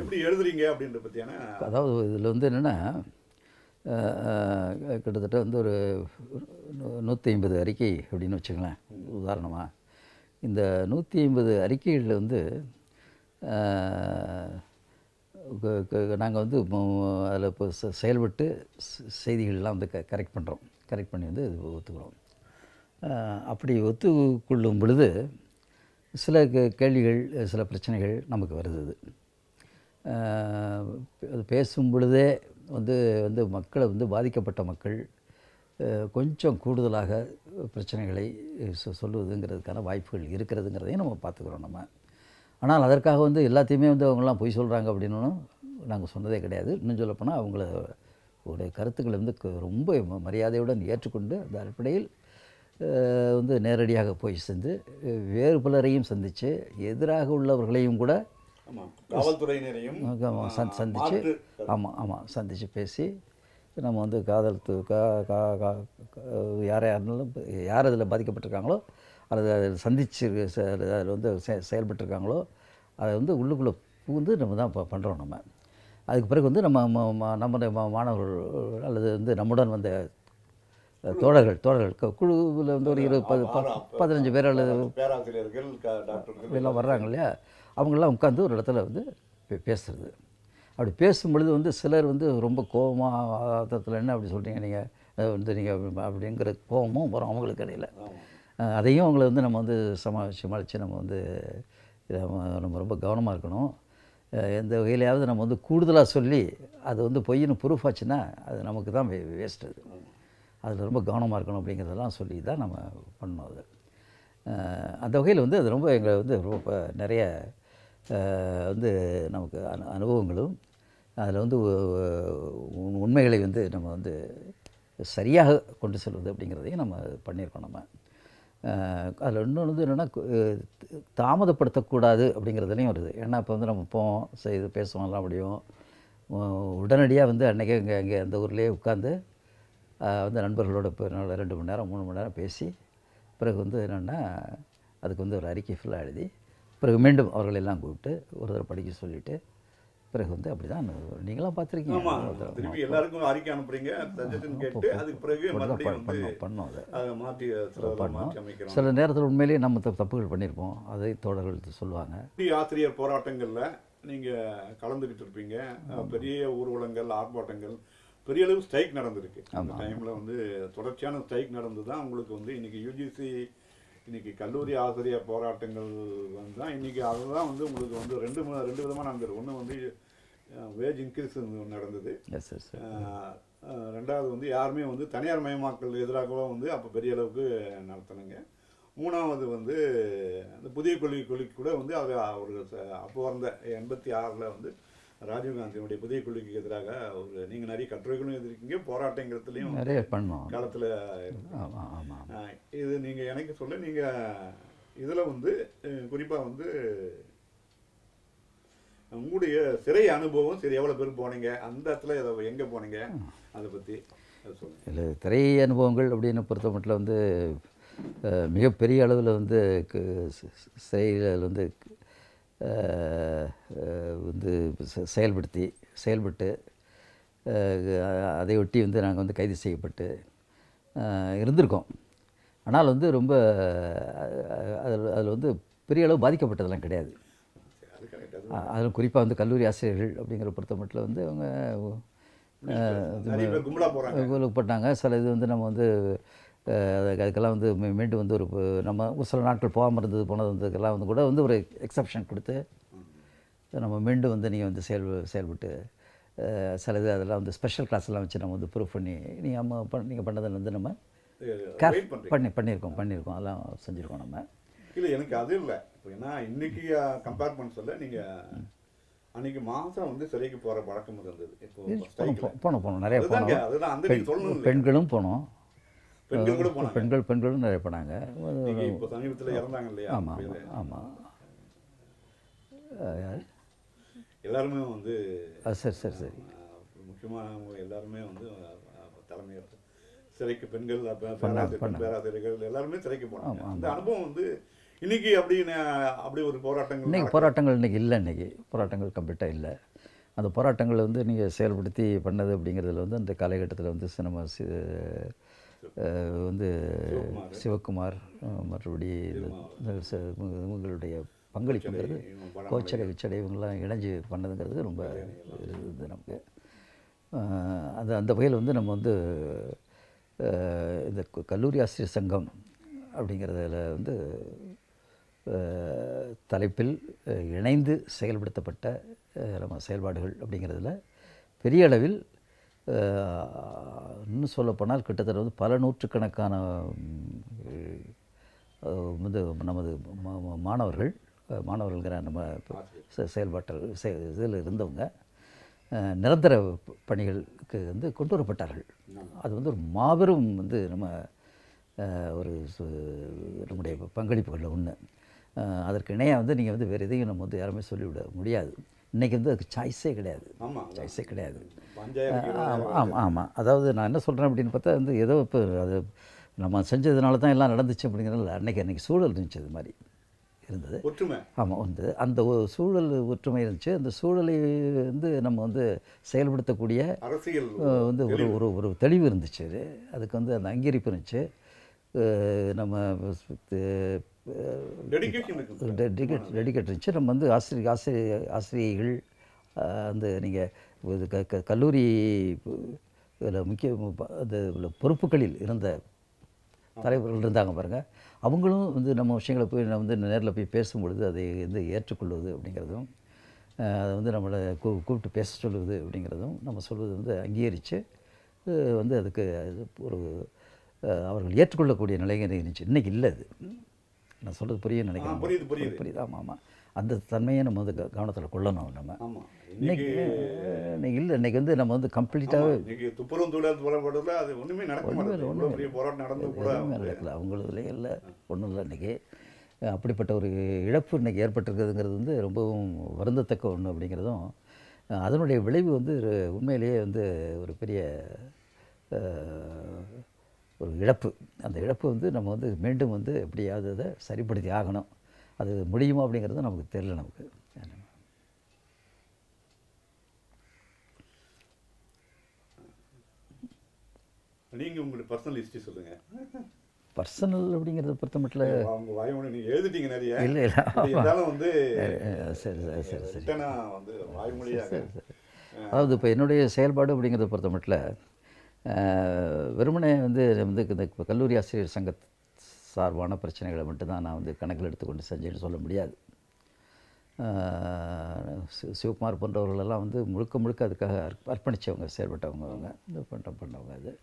[SPEAKER 1] எப்படி எழுதுறீங்க அப்படின்ற பற்றியான,
[SPEAKER 2] அதாவது இதில் வந்து என்னென்னா கிட்டத்தட்ட வந்து ஒரு 150 அறிக்கை அப்படின்னு வச்சுங்களேன் உதாரணமாக. இந்த 150 அறிக்கைகளில் வந்து நாங்கள் வந்து அதில் இப்போ செயல்பட்டு செய்திகள்லாம் வந்து கரெக்ட் பண்ணி வந்து இது ஒத்துக்கிறோம். அப்படி ஒத்துக்கொள்ளும் பொழுது சில கேள்விகள், சில பிரச்சனைகள் நமக்கு வருது. அது பேசும் பொழுதே வந்து மக்களை வந்து பாதிக்கப்பட்ட மக்கள் கொஞ்சம் கூடுதலாக பிரச்சனைகளை சொல்லுவதுங்கிறதுக்கான வாய்ப்புகள் இருக்கிறதுங்கிறதையும் நம்ம பார்த்துக்கிறோம் நம்ம. ஆனால் அதற்காக வந்து எல்லாத்தையுமே வந்து அவங்களாம் பொய் சொல்கிறாங்க அப்படின்னு நாங்கள் சொன்னதே கிடையாது. இன்னும் சொல்லப்போனால் அவங்களுடைய கருத்துக்களை வந்து ரொம்ப மரியாதையுடன் ஏற்றுக்கொண்டு அந்த அடிப்படையில் வந்து நேரடியாக போய் சென்று வேறு பலரையும் சந்தித்து எதிராக உள்ளவர்களையும் கூட
[SPEAKER 1] காவல்துறையினரையும்
[SPEAKER 2] சந்தித்து பேசி நம்ம வந்து யார் அதில் பாதிக்கப்பட்டிருக்காங்களோ அல்லது அதில் சந்திச்சு அதில் வந்து செயல்பட்டுருக்காங்களோ அதை வந்து உள்ளுக்குள்ளே புகுந்து நம்ம தான் பண்ணுறோம். நம்ம அதுக்கு பிறகு வந்து நம்முடைய மாணவர்கள் அல்லது வந்து நம்முடன் வந்த தோழர்கள் குழுவில் வந்து ஒரு 15 பேர் அல்லது
[SPEAKER 1] பேராசிரியர்கள், டாக்டர்கள்
[SPEAKER 2] எல்லாம் வர்றாங்க இல்லையா, அவங்களாம் உட்காந்து ஒரு இடத்துல வந்து பேசுகிறது. அப்படி பேசும்பொழுது வந்து சிலர் வந்து ரொம்ப கோபமாக என்ன அப்படி சொல்கிறீங்க நீங்கள் அப்படிங்கிற கோபமும் வரும் அவங்களுக்கு இடையில். அதையும் அவங்கள வந்து நம்ம வந்து சமாளித்து நம்ம வந்து நம்ம ரொம்ப கவனமாக இருக்கணும். எந்த வகையிலையாவது நம்ம வந்து கூடுதலாக சொல்லி அது வந்து பொய்ன்னு ப்ரூஃப் ஆச்சுன்னா அது நமக்கு தான் வேஸ்ட். அதில் ரொம்ப கவனமாக இருக்கணும் அப்படிங்கிறதெல்லாம் சொல்லி தான் நம்ம பண்ணோம். அது அந்த வகையில் வந்து அது ரொம்ப எங்களை வந்து ரொம்ப நிறைய வந்து நமக்கு அனுபவங்களும் அதில் வந்து உண்மைகளை வந்து நம்ம வந்து சரியாக கொண்டு செல்வது அப்படிங்கிறதையும் நம்ம பண்ணியிருக்கோம். நம்ம அதில் இன்னொன்று வந்து என்னென்னா தாமதப்படுத்தக்கூடாது அப்படிங்கிறதுலையும் வருது. ஏன்னா இப்போ வந்து நம்ம போவோம் இது பேசுவோம்லாம் முடியும், உடனடியாக வந்து அன்றைக்கே இங்கே அந்த ஊர்லேயே உட்காந்து வந்து நண்பர்களோட இப்போ 2 மணி நேரம் 3 மணி நேரம் பேசி பிறகு வந்து என்னென்னா அதுக்கு வந்து ஒரு அறிக்கை ஃபுல்லாக எழுதி பிறகு மீண்டும் அவர்களெல்லாம் கூப்பிட்டு ஒரு தடவை படிக்க சொல்லிவிட்டு பிறகு வந்து அப்படி தான் நீங்களாம் பார்த்துருக்கீங்க.
[SPEAKER 1] திருப்பி எல்லாருக்கும் அறிக்கை அனுப்புறீங்க, சஜஷன் கேட்டு அதுக்கு பிறகு
[SPEAKER 2] பண்ணோம்.
[SPEAKER 1] அதை மாற்றி
[SPEAKER 2] பண்ணோம். சில நேரத்தில் உண்மையிலேயே நம்ம தப்புகள் பண்ணியிருப்போம், அதை தோழர்கள் சொல்லுவாங்க.
[SPEAKER 1] ஆசிரியர் போராட்டங்களில் நீங்கள் கலந்துக்கிட்டு இருப்பீங்க. பெரிய ஊர்வலங்கள், ஆர்ப்பாட்டங்கள், பெரிய அளவு ஸ்ட்ரைக் நடந்திருக்கு. அந்த டைமில் வந்து தொடர்ச்சியான ஸ்ட்ரைக் நடந்து தான் உங்களுக்கு வந்து இன்றைக்கி யூஜிசி, இன்றைக்கி கல்லூரி ஆசிரியர் போராட்டங்கள் வந்து தான் இன்றைக்கி அதுதான் வந்து உங்களுக்கு வந்து ரெண்டு விதமாக நடந்தது. ஒன்று வந்து வேஜ் இன்க்ரீஸ் நடந்தது. ரெண்டாவது வந்து யாருமே வந்து தனியார் மயமாக்கல் எதிராகவும் வந்து அப்போ பெரிய அளவுக்கு நடத்தினாங்க. மூணாவது வந்து அந்த புதிய கொள்கை கூட வந்து அவர்கள் அப்போ வந்த 86 வந்து ராஜீவ்காந்தியினுடைய புதிய கொள்கைக்கு எதிராக ஒரு நீங்கள் நிறைய கட்டுரைகளும் எழுதிருக்கீங்க, போராட்டங்கிறதுலையும்
[SPEAKER 2] நிறைய பண்ணோம்
[SPEAKER 1] காலத்தில். இது நீங்கள் எனக்கு சொல்ல, நீங்கள் இதில் வந்து குறிப்பாக வந்து உங்களுடைய சிறை அனுபவம் சரி, எவ்வளோ பேர் போனீங்க, அந்த இடத்துல எங்கே போனீங்க, அதை பற்றி சொல்லுங்கள்.
[SPEAKER 2] இல்லை, திரை அனுபவங்கள் அப்படின்னு பொறுத்த மட்டும் வந்து மிகப்பெரிய அளவில் வந்து சிறையில் வந்து வந்து செயல்பட்டு அதையொட்டி வந்து நாங்கள் வந்து கைது செய்யப்பட்டு இருந்திருக்கோம். ஆனால் வந்து ரொம்ப அதில் வந்து பெரிய அளவு பாதிக்கப்பட்டதெல்லாம் கிடையாது. அதில் குறிப்பாக வந்து கல்லூரி ஆசிரியர்கள் அப்படிங்கிற பொறுத்த மட்டும் வந்து அவங்க போட்டாங்க. சில இது வந்து நம்ம வந்து அதுக்கெல்லாம் வந்து மீண்டும் வந்து நம்ம சில நாட்கள் போகாமல் போனது வந்ததுக்கெல்லாம் வந்து கூட வந்து ஒரு எக்ஸப்ஷன் கொடுத்து நம்ம மீண்டும் வந்து நீங்கள் வந்து செயல்பட்டு சில இது அதெல்லாம் வந்து ஸ்பெஷல் கிளாஸ்லாம் வச்சு நம்ம வந்து ப்ரூவ் பண்ணி நீங்கள் பண்ணதில் வந்து நம்ம பண்ணியிருக்கோம் அதெல்லாம் செஞ்சுருக்கோம் நம்ம.
[SPEAKER 1] இல்லை, எனக்கு அது இல்லை. இப்போ ஏன்னா இன்றைக்கி கம்பேர் பண்ண சொல்ல நீங்கள் அன்றைக்கி மாதம் வந்து சிறைக்கு போகிற பழக்கம் இருந்தது. இப்போ
[SPEAKER 2] போனோம் நிறைய போனோம்.
[SPEAKER 1] அதுதான் அந்த
[SPEAKER 2] பெண்களும் போனோம், பெண்களும் நிறைய போனாங்க.
[SPEAKER 1] இப்போ சமீபத்தில் இறந்தாங்க இல்லையா?
[SPEAKER 2] ஆமாம் யார்
[SPEAKER 1] எல்லாருமே வந்து
[SPEAKER 2] சரி
[SPEAKER 1] முக்கியமாக எல்லாருமே வந்து தலைமையர் சிறைக்கு பெண்கள் பேராசிரியர்கள் எல்லாருமே சிறைக்கு போனாங்க. அந்த அனுபவம் வந்து இன்னைக்கு அப்படி ஒரு
[SPEAKER 2] போராட்டங்கள் இன்றைக்கி இல்லை. இன்றைக்கி போராட்டங்கள் கம்ப்ளீட்டாக இல்லை. அந்த போராட்டங்களை வந்து நீங்கள் செயல்படுத்தி பண்ணது அப்படிங்கிறதுல வந்து அந்த காலகட்டத்தில் வந்து சினிமா வந்து சிவகுமார் மற்றபடி இவங்களுடைய பங்களிப்புங்கிறது கோச்சடை இவங்கெல்லாம் இணைஞ்சு பண்ணதுங்கிறது ரொம்ப இது நமக்கு. அந்த வகையில் வந்து நம்ம வந்து இந்த கல்லூரி ஆசிரியர் சங்கம் அப்படிங்கிறதுல வந்து தலைப்பில் இணைந்து செயல்படுத்தப்பட்ட நம்ம செயல்பாடுகள் அப்படிங்கிறதுல பெரிய அளவில் இன்னும் சொல்லப்போனால் கிட்டத்தட்ட வந்து பல நூற்றுக்கணக்கான வந்து நமது மாணவர்கள்கிற நம்ம இதில் இருந்தவங்க நிரந்தர பணிகளுக்கு வந்து கொண்டு வரப்பட்டார்கள். அது வந்து ஒரு மாபெரும் வந்து நம்முடைய பங்களிப்புகளில் ஒன்று. அதற்கு இணையாக வந்து நீங்கள் வந்து வேறு எதையும் நம்ம வந்து யாருமே சொல்லிவிட முடியாது. இன்றைக்கி வந்து அதுக்கு சாய்ஸே கிடையாது. ஆமாம். அதாவது நான் என்ன சொல்கிறேன் அப்படின்னு பார்த்தா வந்து ஏதோ இப்போ அது நம்ம செஞ்சதுனால தான் எல்லாம் நடந்துச்சு அப்படிங்கிறதுல அன்றைக்கி சூழல் இருந்துச்சு, அது மாதிரி இருந்தது. ஆமாம், வந்து அந்த சூழல் ஒற்றுமை இருந்துச்சு. அந்த சூழலை வந்து நம்ம வந்து செயல்படுத்தக்கூடிய
[SPEAKER 1] அரசியல்
[SPEAKER 2] வந்து ஒரு தெளிவு இருந்துச்சு. அதுக்கு வந்து அந்த அங்கீகரிப்பு இருந்துச்சு. நம்ம டெடிகேட் இருந்துச்சு. நம்ம வந்து ஆசிரியர்கள் வந்து நீங்கள் கல்லூரி முக்கிய அந்த பொறுப்புகளில் இருந்த தலைவர்கள் இருந்தாங்க பாருங்கள். அவங்களும் வந்து நம்ம விஷயங்களை போய் வந்து நேரில் போய் பேசும்பொழுது அதை வந்து ஏற்றுக்கொள்வது அப்படிங்கிறதும், அதை வந்து நம்மளை கூப்பிட்டு பேச சொல்லுவது அப்படிங்கிறதும், நம்ம சொல்வது வந்து அங்கீகரித்து வந்து அதுக்கு ஒரு அவர்கள் ஏற்றுக்கொள்ளக்கூடிய நிலைகள் இருந்துச்சு. இன்றைக்கி இல்லை. நான் சொல்கிறது புரியும்னு நினைக்கிறேன்.
[SPEAKER 1] புரியுது புரியுது.
[SPEAKER 2] புரியுது. ஆமாம் ஆமாம். அந்த தன்மையை நம்ம வந்து கவனத்தில் கொள்ளணும் நம்ம.
[SPEAKER 1] ஆமாம்.
[SPEAKER 2] இன்னைக்கு இல்லை, இன்றைக்கி வந்து நம்ம வந்து கம்ப்ளீட்டாகவே
[SPEAKER 1] இன்னைக்கு துப்புரவு தொழிலாளர் போராட்டத்தில் அது ஒன்றுமே நடக்க மாட்டேங்குது. இவ்வளோ பெரிய போராட்டம் நடந்து கூட
[SPEAKER 2] நடக்கல, அவங்களதுலேயே இல்லை, ஒன்றும் இல்லை. இன்றைக்கி அப்படிப்பட்ட ஒரு இழப்பு இன்றைக்கி ஏற்பட்டிருக்குதுங்கிறது வந்து ரொம்பவும் வருந்தத்தக்க ஒன்று அப்படிங்கிறதும், அதனுடைய விளைவு வந்து உண்மையிலேயே வந்து ஒரு பெரிய ஒரு இழப்பு. அந்த இழப்பு வந்து நம்ம வந்து மீண்டும் வந்து எப்படியாவது அதை சரிப்படுத்தி ஆகணும். அது முடியுமா அப்படிங்கிறது நமக்கு தெரியல. நமக்கு
[SPEAKER 1] நீங்கள் உங்களுக்கு பர்சனல் ஹிஸ்ட்ரி சொல்லுங்கள்.
[SPEAKER 2] பர்சனல் அப்படிங்கிறத பொறுத்த மட்டும்
[SPEAKER 1] அவங்க வாய்மொழி நீங்கள் எழுதிட்டீங்க நிறைய.
[SPEAKER 2] இல்லை இல்லை,
[SPEAKER 1] இருந்தாலும் வந்து
[SPEAKER 2] சரி சரி சரி சரி
[SPEAKER 1] வந்து வாய்மொழியாக
[SPEAKER 2] அதாவது இப்போ என்னுடைய செயல்பாடு அப்படிங்கிறத பொறுத்த மட்டும் வெறுமனே வந்து இந்த கல்லூரி ஆசிரியர் சங்க சார்பான பிரச்சனைகளை மட்டும்தான் நான் வந்து கணக்கில் எடுத்துக்கொண்டு செஞ்சேன்னு சொல்ல முடியாது. சிவகுமார் போன்றவர்களெல்லாம் வந்து முழுக்க முழுக்க அதுக்காக அர்ப்பணித்தவங்க, செயல்பட்டவங்க, அவங்க இது பண்ணவங்க. அது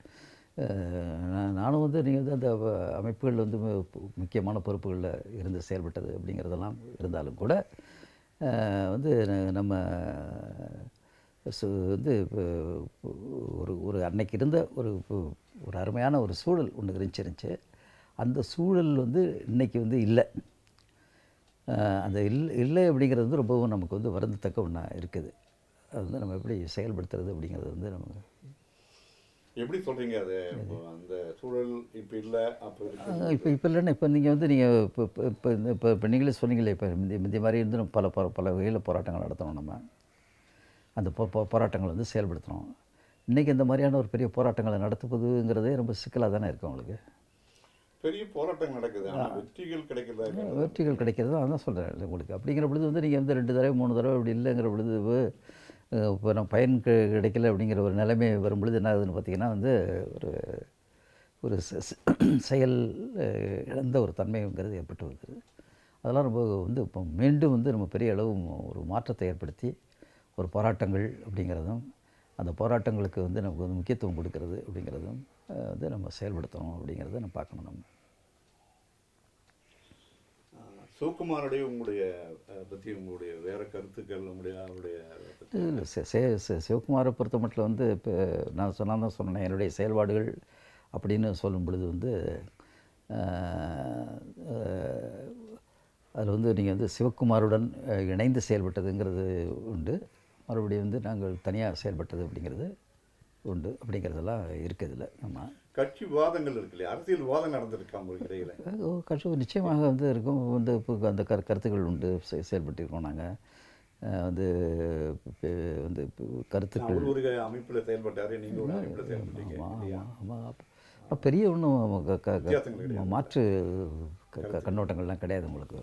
[SPEAKER 2] நானும் வந்து நீங்கள் வந்து அந்த அமைப்புகள் வந்து முக்கியமான பொறுப்புகளில் இருந்து செயல்பட்டது அப்படிங்கிறதெல்லாம் இருந்தாலும் கூட வந்து நம்ம வந்து ஒரு அன்னைக்கு இருந்த ஒரு அருமையான ஒரு சூழல் ஒன்று இருந்துச்சு. அந்த சூழல் வந்து இன்றைக்கி வந்து இல்லை. அந்த இல்லை அப்படிங்கிறது வந்து ரொம்பவும் நமக்கு வந்து வருந்தத்தக்க ஒன்றா இருக்குது. அது வந்து நம்ம எப்படி செயல்படுத்துறது அப்படிங்கிறது வந்து நம்ம
[SPEAKER 1] எப்படி சொல்கிறீங்க? அது அந்த சூழல் இப்போ இல்லை, அப்போ
[SPEAKER 2] இப்போ இல்லைன்னா இப்போ நீங்கள் வந்து நீங்கள் இப்போ நீங்களே சொன்னீங்களே, இப்போ இந்த மாதிரி இருந்து நம்ம பல வகையில் போராட்டங்கள் நடத்தணும். நம்ம அந்த போராட்டங்களை வந்து செயல்படுத்தணும். இன்றைக்கி இந்த மாதிரியான ஒரு பெரிய போராட்டங்களை நடத்துவதுங்கிறதே ரொம்ப சிக்கலாக தானே இருக்குது உங்களுக்கு.
[SPEAKER 1] பெரிய போராட்டம் நடக்குது, வெற்றிகள் கிடைக்கிறதா?
[SPEAKER 2] வெற்றிகள் கிடைக்கிறது அதான் சொல்கிறேன் உங்களுக்கு. அப்படிங்கிற பொழுது வந்து நீங்கள் வந்து 2 தடவை 3 தடவை இப்படி இல்லைங்கிற பொழுது இப்போ நம்ம பயன் கிடைக்கல அப்படிங்கிற ஒரு நிலைமை வரும்பொழுது என்ன ஆகுதுன்னு பார்த்தீங்கன்னா வந்து ஒரு செயல் இழந்த ஒரு தன்மைங்கிறது ஏற்பட்டு வருது. அதெல்லாம் ரொம்ப வந்து இப்போ மீண்டும் வந்து நம்ம பெரிய அளவு ஒரு மாற்றத்தை ஏற்படுத்தி ஒரு போராட்டங்கள் அப்படிங்கிறதும், அந்த போராட்டங்களுக்கு வந்து நமக்கு வந்து முக்கியத்துவம் கொடுக்கறது அப்படிங்கிறதும் வந்து நம்ம செயல்படுத்தணும் அப்படிங்கிறத நம்ம பார்க்கணும். நம்ம
[SPEAKER 1] சிவகுமாரோடைய உங்களுடைய பற்றி உங்களுடைய வேறு கருத்துக்கள் அவருடைய
[SPEAKER 2] சிவகுமாரை பொறுத்த மட்டும் வந்து இப்போ நான் சொன்னேன் என்னுடைய செயல்பாடுகள் அப்படின்னு சொல்லும் பொழுது வந்து அதில் வந்து நீங்கள் வந்து சிவகுமாருடன் இணைந்து செயல்பட்டதுங்கிறது உண்டு. மறுபடியும் வந்து நாங்கள் தனியாக செயல்பட்டது அப்படிங்கிறது உண்டு. அப்படிங்கிறதெல்லாம் இருக்குதுல்ல. ஆமாம்,
[SPEAKER 1] கட்சி விவாதங்கள் இருக்கு இல்லையா, அரசியல் விவாதம் நடந்திருக்கு அவங்களுக்கு இடையில்.
[SPEAKER 2] கட்சி நிச்சயமாக வந்து இருக்கும். வந்து இப்போ அந்த கருத்துக்கள் உண்டு, செயல்பட்டுருக்கோம். நாங்கள் வந்து வந்து கருத்துக்கள்
[SPEAKER 1] ஒரு அமைப்பில் செயல்பட்டார், நீங்கள் ஒரு அமைப்பில் செயல்பட்டீங்க.
[SPEAKER 2] ஆமாம், பெரிய ஒன்றும் மாற்று கண்ணோட்டங்கள்லாம் கிடையாது உங்களுக்கு.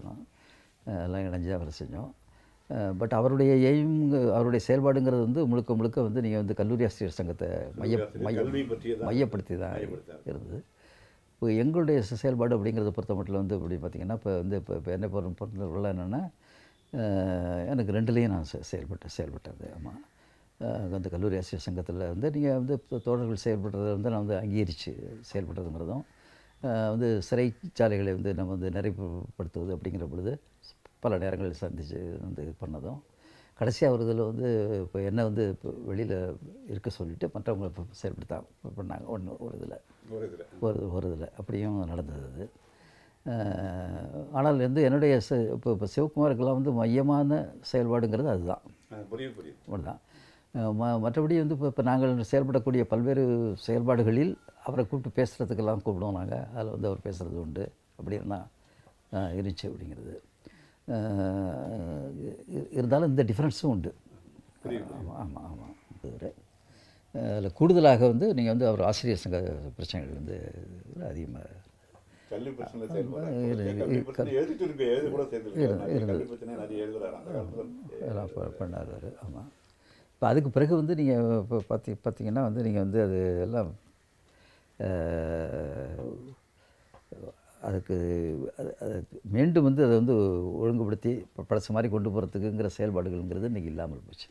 [SPEAKER 2] எல்லாம் இணைஞ்சு தான் அவர் செஞ்சோம். பட் அவருடைய எய்ம், அவருடைய செயல்பாடுங்கிறது வந்து முழுக்க முழுக்க வந்து நீங்கள் வந்து கல்லூரி ஆசிரியர் சங்கத்தை மையப்படுத்தி தான் இருந்தது. இப்போ எங்களுடைய செயல்பாடு அப்படிங்கிறத பொறுத்த மட்டும் வந்து எப்படி பார்த்திங்கன்னா, இப்போ வந்து இப்போ என்னை பொறுத்தவரைலாம் என்னென்னா, எனக்கு 2லேயும் நான் செயல்பட்டது. ஆமாம், அந்த கல்லூரி ஆசிரியர் சங்கத்தில் வந்து நீங்கள் வந்து தோழர்கள் செயல்படுறதை வந்து நான் வந்து அங்கீகரித்து செயல்படுறதுங்கிறதும், வந்து சிறைச்சாலைகளை வந்து நம்ம வந்து நிறைவுபடுத்துவது அப்படிங்கிற பொழுது பல நேரங்களில் சந்தித்து வந்து பண்ணதும், கடைசியாக ஒரு இதில் வந்து இப்போ என்ன வந்து இப்போ வெளியில் இருக்க சொல்லிவிட்டு மற்றவங்களை இப்போ செயல்படுத்த பண்ணாங்க. ஒரு இதில் அப்படியும் நடந்தது அது. ஆனால் வந்து என்னுடைய இப்போ சிவகுமாருக்கெல்லாம் வந்து மையமான செயல்பாடுங்கிறது அதுதான். ஒன்றுதான். மற்றபடி வந்து இப்போ நாங்கள் செயல்படக்கூடிய பல்வேறு செயல்பாடுகளில் அவரை கூப்பிட்டு பேசுகிறதுக்கெல்லாம் கூப்பிடுவோம் நாங்கள். அதில் வந்து அவர் பேசுகிறது உண்டு. அப்படின்னா இருந்துச்சு அப்படிங்கிறது. இருந்தாலும் இந்த டிஃப்ரென்ஸும் உண்டு. ஆமாம் ஆமாம். அதில் கூடுதலாக வந்து நீங்கள் வந்து அவர் ஆசிரியர் சங்க பிரச்சனைகள் வந்து அதிகமாக பண்ணார். ஆமாம். இப்போ அதுக்கு பிறகு வந்து நீங்கள் இப்போ பார்த்தீங்கன்னா வந்து நீங்கள் வந்து அது எல்லாம் அதுக்கு மீண்டும் வந்து அதை வந்து ஒழுங்குபடுத்தி பழசு மாதிரி கொண்டு போகிறதுக்குங்கிற செயல்பாடுகள்ங்கிறது இன்றைக்கி இல்லாமல் போச்சு.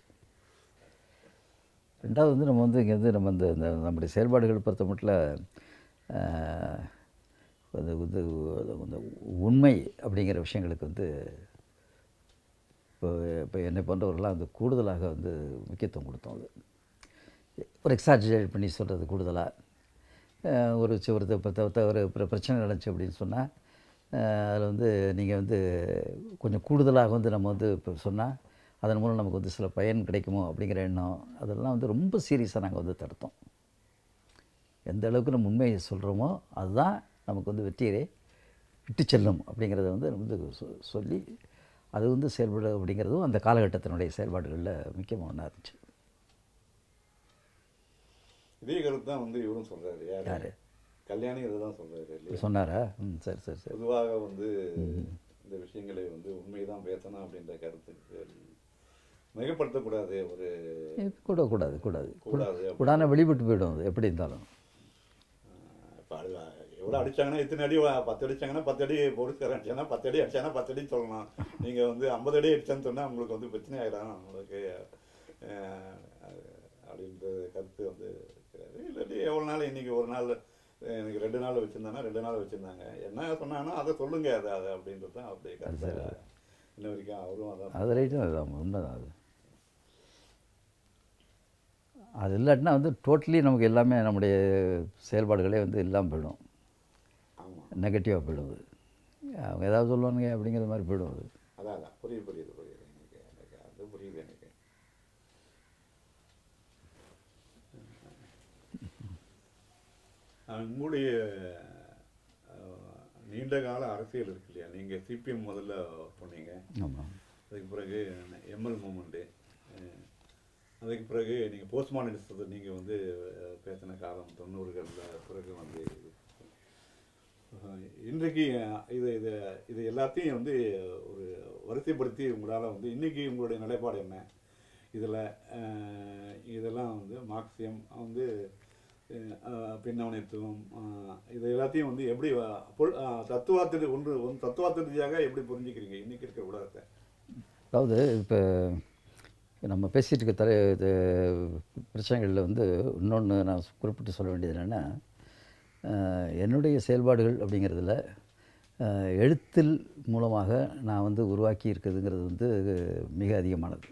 [SPEAKER 2] ரெண்டாவது வந்து நம்ம வந்து இங்கே வந்து நம்ம இந்த நம்முடைய செயல்பாடுகள் பொறுத்த மட்டும் அது வந்து அந்த உண்மை அப்படிங்கிற விஷயங்களுக்கு வந்து இப்போ என்னை போன்றவர்கள்லாம் வந்து கூடுதலாக வந்து முக்கியத்துவம் கொடுத்தோம். அது ஒரு எக்ஸாஜரேட் பண்ணி சொல்கிறது கூடுதலாக. ஒரு பிரச்சனை நடந்துச்சு அப்படின்னு சொன்னால் அதில் வந்து நீங்கள் வந்து கொஞ்சம் கூடுதலாக வந்து நம்ம வந்து இப்போ சொன்னால் அதன் மூலம் நமக்கு வந்து சில பயன் கிடைக்குமோ அப்படிங்கிற எண்ணம், அதெல்லாம் வந்து ரொம்ப சீரியஸாக நாங்கள் வந்து தடுத்தோம். எந்த அளவுக்கு நம்ம உண்மையை சொல்கிறோமோ அதுதான் நமக்கு வந்து வெற்றியை இட்டு செல்லும் அப்படிங்கிறத வந்து சொல்லி அது வந்து செயல்பட அப்படிங்கிறதும் அந்த காலகட்டத்தினுடைய செயல்பாடுகளில் முக்கியமாக ஒன்றா இருந்துச்சு.
[SPEAKER 1] இதே கருத்து தான் வந்து இவரும் சொல்கிறாரு. யார்? கல்யாணி இதுதான் சொல்கிறாரு இல்லையா?
[SPEAKER 2] சொன்னாரா? சரி சரி சரி.
[SPEAKER 1] பொதுவாக வந்து இந்த விஷயங்களை வந்து உண்மைதான் பேசணும் அப்படின்ற கருத்துக்கு மிகப்படுத்தக்கூடாது. ஒரு
[SPEAKER 2] கூடாது கூடாது கூடாது கூடான வெளிப்பட்டு போயிடும் அது எப்படி இருந்தாலும்.
[SPEAKER 1] இப்போ எவ்வளோ அடித்தாங்கன்னா இத்தனை அடி 10 அடித்தாங்கன்னா 10 அடி போலீஸ்காரன் அடிச்சாங்கன்னா 10 அடி அடிச்சாங்கன்னா 10 அடி சொல்லலாம். நீங்கள் வந்து 50 அடி அடிச்சான்னு சொன்னால் உங்களுக்கு வந்து பிரச்சனை ஆகிடும் உங்களுக்கு அப்படின்ற கருத்து வந்து இருக்கிறாரு. இல்லாட்டி எவ்வளோ நாள் இன்றைக்கி ஒரு நாள் எனக்கு 2 நாள் வச்சுருந்தாங்கன்னா 2 நாள் வச்சுருந்தாங்க. என்ன சொன்னாங்கன்னா அதை சொல்லுங்கள் அதை அப்படின்றது தான் அப்படியே கருத்து. இன்ன வரைக்கும் அவரும் அதான்.
[SPEAKER 2] அது ரைட்டு, அதுதான் உண்மைதான். அது இல்லாட்டினா வந்து டோட்டலி நமக்கு எல்லாமே நம்முடைய செயல்பாடுகளே வந்து இல்லாமல் போயிடும். நெகட்டிவாக போயிடுது. அவங்க ஏதாவது சொல்லுவானுங்க அப்படிங்கிற மாதிரி போயிடும் அது.
[SPEAKER 1] அதான் புரியுது எனக்கு அது புரியுது எனக்கு. உங்களுடைய நீண்ட கால அரசியல் இருக்கு இல்லையா? நீங்கள் சிபிஎம் முதல்ல போனீங்க.
[SPEAKER 2] ஆமாம்.
[SPEAKER 1] அதுக்கு பிறகு எம்எல் மூமெண்ட்டு, அதுக்கு பிறகு நீங்கள் போஸ்ட்மார்டனிஸ்டத்தை நீங்கள் வந்து பேசின காலம் 90களில் பிறகு வந்து இன்றைக்கு இது எல்லாத்தையும் வந்து ஒரு வரிசைப்படுத்தி உங்களால் வந்து இன்றைக்கி உங்களுடைய நிலைப்பாடு என்ன? இதெல்லாம் வந்து மார்க்சியம் வந்து பின்னவனைத்துவம் இது எல்லாத்தையும் வந்து எப்படி தத்துவார்த்த ரீதியாக எப்படி புரிஞ்சுக்கிறீங்க இன்றைக்கி இருக்கிற உலகத்தை?
[SPEAKER 2] அதாவது இப்போ நம்ம பேசிகிட்டு இருக்க இது பிரச்சனைகளில் வந்து இன்னொன்று நான் குறிப்பிட்டு சொல்ல வேண்டியது என்னென்னா, என்னுடைய செயல்பாடுகள் அப்படிங்கிறதுல எழுத்தில் மூலமாக நான் வந்து உருவாக்கி இருக்கிறதுங்கிறது வந்து மிக அதிகமானது.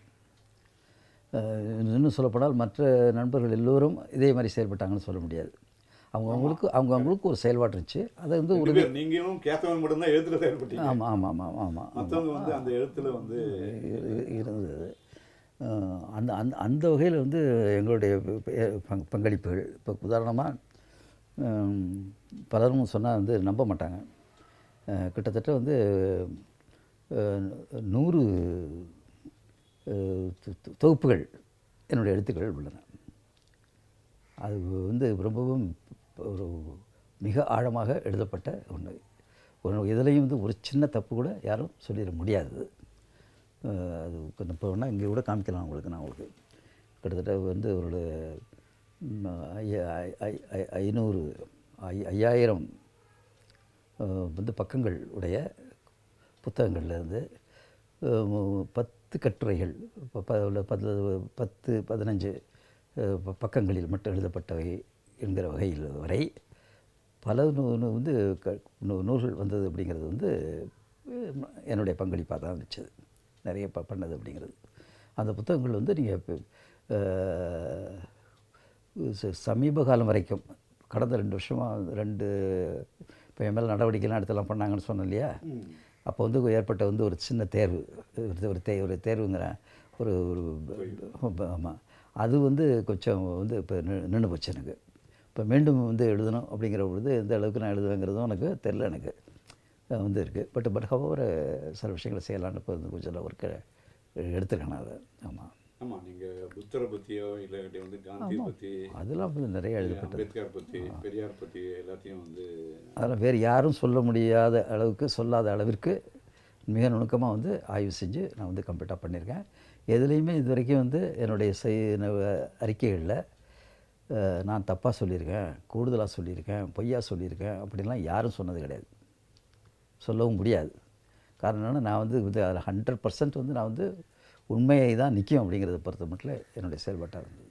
[SPEAKER 2] இன்னும் சொல்லப்போனால் மற்ற நண்பர்கள் எல்லோரும் இதே மாதிரி செயல்பட்டாங்கன்னு சொல்ல முடியாது. அவங்கவுங்களுக்கு ஒரு செயல்பாடு இருந்துச்சு. அதை வந்து ஒரு
[SPEAKER 1] நீங்களும் கேசவன் மட்டும்தான் எழுத்தில் செயல்பட்டீங்க.
[SPEAKER 2] ஆமாம் ஆமாம் ஆமாம் ஆமாம்
[SPEAKER 1] மற்றவங்க வந்து அந்த எழுத்தில் வந்து
[SPEAKER 2] இருந்தது. அந்த வகையில் வந்து எங்களுடைய பங்களிப்புகள் இப்போ உதாரணமாக பலரும் சொன்னால் வந்து நம்ப மாட்டாங்க. கிட்டத்தட்ட வந்து 100 தொகுப்புகள் என்னுடைய எழுத்துக்கள் உள்ளன. அது வந்து ரொம்பவும் ஒரு மிக ஆழமாக எழுதப்பட்ட ஒன்று. இதுலேயும் வந்து ஒரு சின்ன தப்பு கூட யாரும் சொல்லிட முடியாது. அது இப்போ வேணால் இங்கே கூட காமிக்கலாம் உங்களுக்கு. நான் உங்களுக்கு கிட்டத்தட்ட வந்து ஒரு 5000 வந்து பக்கங்கள் உடைய புத்தகங்கள்லேருந்து 10 கட்டுரைகள் 10-15 பக்கங்களில் மட்டும் எழுதப்பட்டவை என்கிற வகையில் வரை பல வந்து நூல்கள் வந்தது அப்படிங்கிறது வந்து என்னுடைய பங்களிப்பாக தான் இருந்துச்சு. நிறைய பண்ணது அப்படிங்கிறது. அந்த புத்தகங்கள் வந்து நீங்கள் சமீப காலம் வரைக்கும் கடந்த 2 வருஷமாக இப்போ எம்எல் நடவடிக்கைலாம் எடுத்தெல்லாம் பண்ணாங்கன்னு சொன்னோம் இல்லையா? அப்போ வந்து ஏற்பட்ட வந்து ஒரு சின்ன தேர்வு, ஒரு தேர்வுங்கிற ஒரு ஆமாம், அது வந்து கொஞ்சம் வந்து இப்போ நின்று போச்சு எனக்கு. இப்போ மீண்டும் வந்து எழுதணும் அப்படிங்கிற பொழுது எந்த அளவுக்கு நான் எழுதுவேங்கிறதும் எனக்கு தெரில. எனக்கு வந்து இருக்குது. பட் ஹவர் சில விஷயங்களை செய்யலான்னு இப்போ வந்து கொஞ்சம் ஒர்க்கை எடுத்துருக்கேன் நான் அதை. ஆமாம்
[SPEAKER 1] ஆமாம். நீங்கள் புத்தரை பற்றியோ இல்லாட்டி வந்து காந்தி பற்றி
[SPEAKER 2] அதெல்லாம் வந்து நிறைய எழுதப்பட்டது.
[SPEAKER 1] அம்பேத்கர் பற்றி, பெரியார் பற்றி எல்லாத்தையும் வந்து
[SPEAKER 2] அதெல்லாம் வேறு யாரும் சொல்ல முடியாத அளவுக்கு, சொல்லாத அளவிற்கு மிக நுணுக்கமாக வந்து ஆய்வு செஞ்சு நான் வந்து கம்ப்ளீட்டாக பண்ணியிருக்கேன். எதுலேயுமே இது வரைக்கும் வந்து என்னுடைய அறிக்கைகளில் நான் தப்பாக சொல்லியிருக்கேன், கூடுதலாக சொல்லியிருக்கேன், பொய்யா சொல்லியிருக்கேன் அப்படின்லாம் யாரும் சொன்னது கிடையாது. சொல்லவும் முடியாது. காரணம் என்னென்னா, நான் வந்து அதில் 100% வந்து நான் வந்து உண்மையை தான் நிற்கும் அப்படிங்கிறத பொறுத்த மட்டும் என்னுடைய செயல்பாட்டாக இருந்தது.